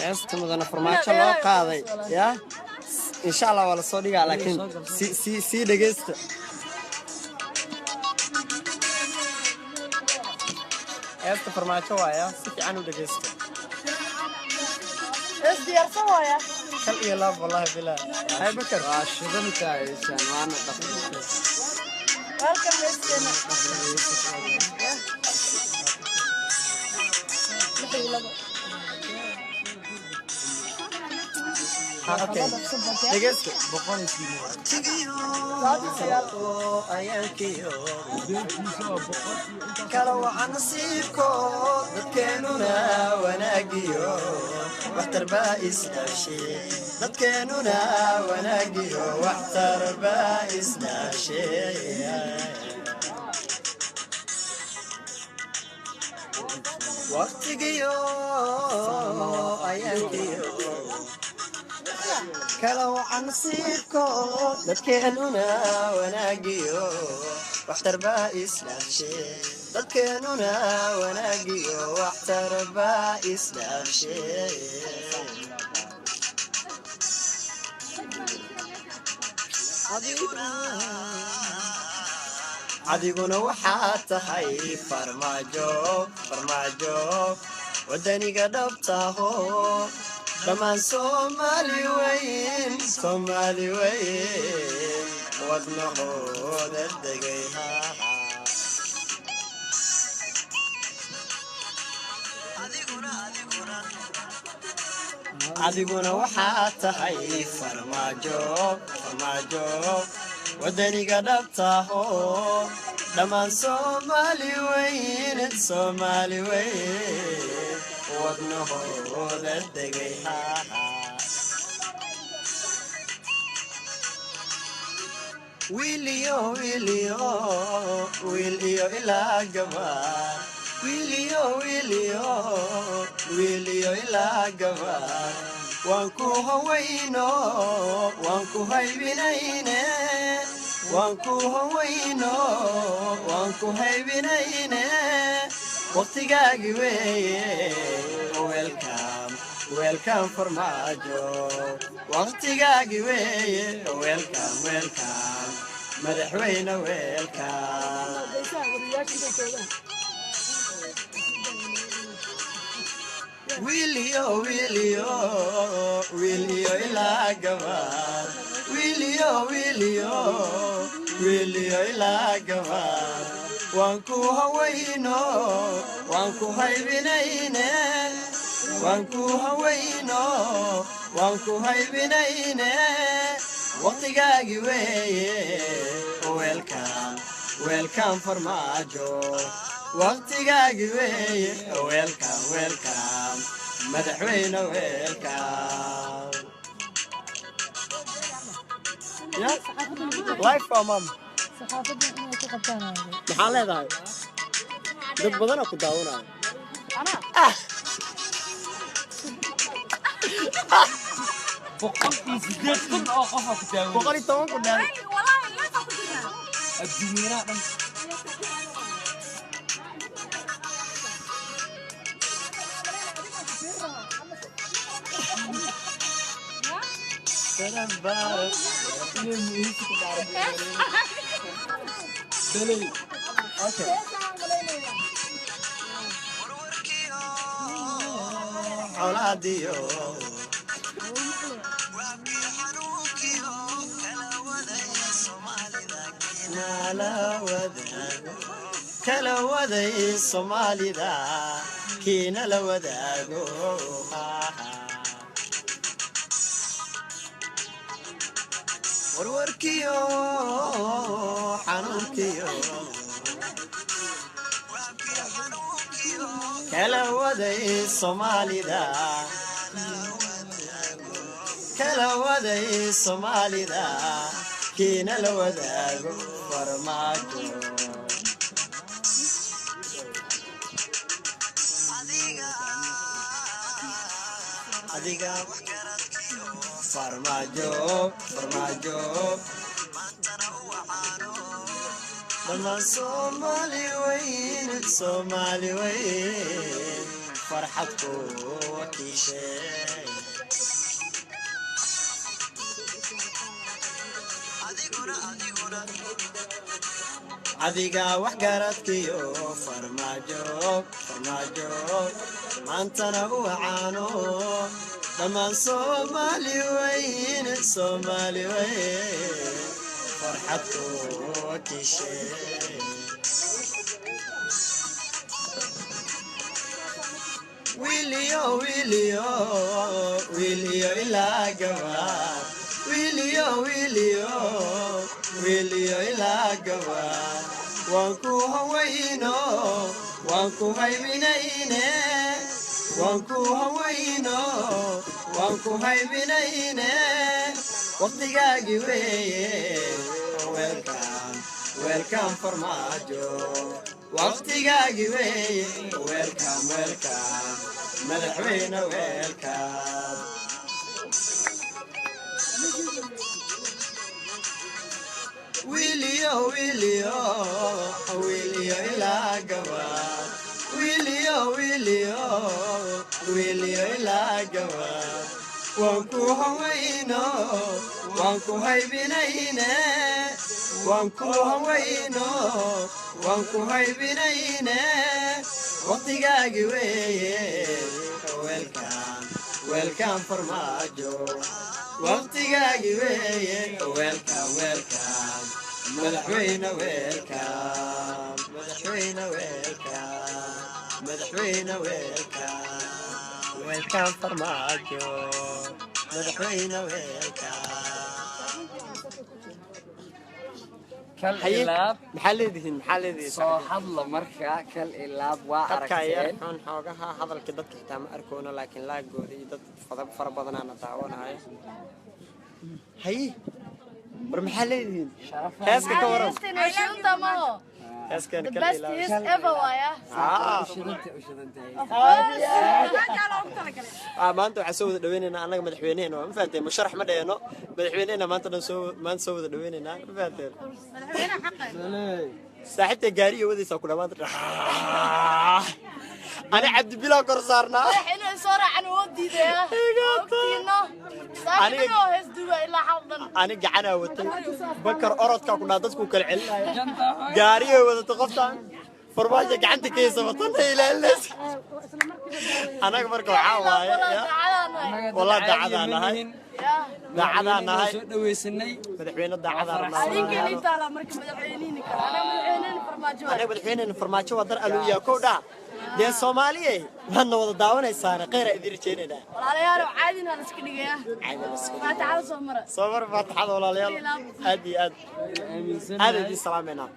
heesta mudana farmaajo loo qaaday yaa insha Allah wala soo dhigaa laakiin si dhageysta heesta farmaajo waaya si fiican u dhageysta is diyaarsan waaya kal iyo laab wallahi bilaa hay bakar waa shidanta aysan waana dhaqan welcome meestina okay dhageysta kala waxaan nasiibko dadkeenuna wanaagiyo waxtar baa isdhaashay dadkeenuna wanaagiyo waxtar baa isdhaashay waqtigiyo ayaankiyo kala waxaan nasiibko dadkeenuna wanaagiyo waxtar baa isdhaashay dadkeenuna wanaagiyo waxtar baa isdhaashay adiguna waxaad tahay farmaajo wadaniga dhabtaho dhammaan Soomaali weyn wadnahooda degay adiguna waxaad tahay farmaajo wadaniga dhabtaho dhammaan Soomaali weyn wadnahooda degay wiil iyo ilaa gabar wiil iyo ilaa gabar waan ku hawayno waan ku haybinayne waan ku hawayno waan ku haybinayne waqtigaagi weeye welcome farmaajo waqtigaagi weeye welcome madaxweyne welcome wiil iyo ilaa gabar wiil iyo ilaa gabar waan ku hawayno waan ku haybinayne waan ku hawayno waan ku haybinayne waqtigaagi weeye welcome farmaajo waqtigaagi weeye welcome madaxweyne welcome ya life for mom maxaa leedahay dad badan ku daawanaya boqolkii 8 oo qof ku daawan 110 ku daawan wallahi la taqdiina adduunyada dhan okay awlaadiyo kala waday Soomaalida kiina la wadaago warwarkiyo xanuunkiyo kala waday Soomaalida kiina la wadaago farmaajo adiga farmaajo dhammaan Soomaali weyn فرحتكو وكيشي adiga wax garadkiyo farmaajo maantana u caano dhamaan Soomaali weyn farxadku kishe Wilio ila gawa Wilio ila gawa wanku hawayno wanku haybinayne waqtigaagi weeye welcome farmaajo waqtigaagi weeye welcome madaxweyne welcome Wilio ila gawa Wilio ila gawa wanku hawayno wanku haybinayne waqtigaagi weeye welcome farmaajo waqtigaagi weeye welcome madaxweyne welcome farmaajo madaxweyne kal ilaab maxaa leedihiin soo hadla markaa kal ilaab waa aragteen xun xoogaha hadalka dadka xitaa ma arkoona laakiin laagooda iyo dad fara badan aan daawanayo haye war maxaa leedihiin heeska ka waran heeskan kal ilaab maanta waxaa soo wada dhaweynaynaa annaga madaxweyneena ma fahanteen musharax ma dheeno madaxweyneena maanta soo wada dhaweynaynaa ma fahanteen saaxiibta gaariga wadaysa ku dhamaanta أنا عبد بلا كرسارنا. إحنا صار عن ودي ده. أنا جعنا وتي بكر أرد كنا تسكو كالعلم. جارية وده تقطع. فرماجة جعنت كيس بطلنا إلى الناس. أنا كبرك عاوة. والله دعانا هاي. دعانا هاي. مدحوين الدعانا. أنا مدحوين فرماجة ودر ألويا كودا. دي الصومالية هن وضع داونا يسارة غير إدير جينا والله يا عادي أنا سكنية ما تعال صمرة ما تعال والله يلا هذه دي سلامنا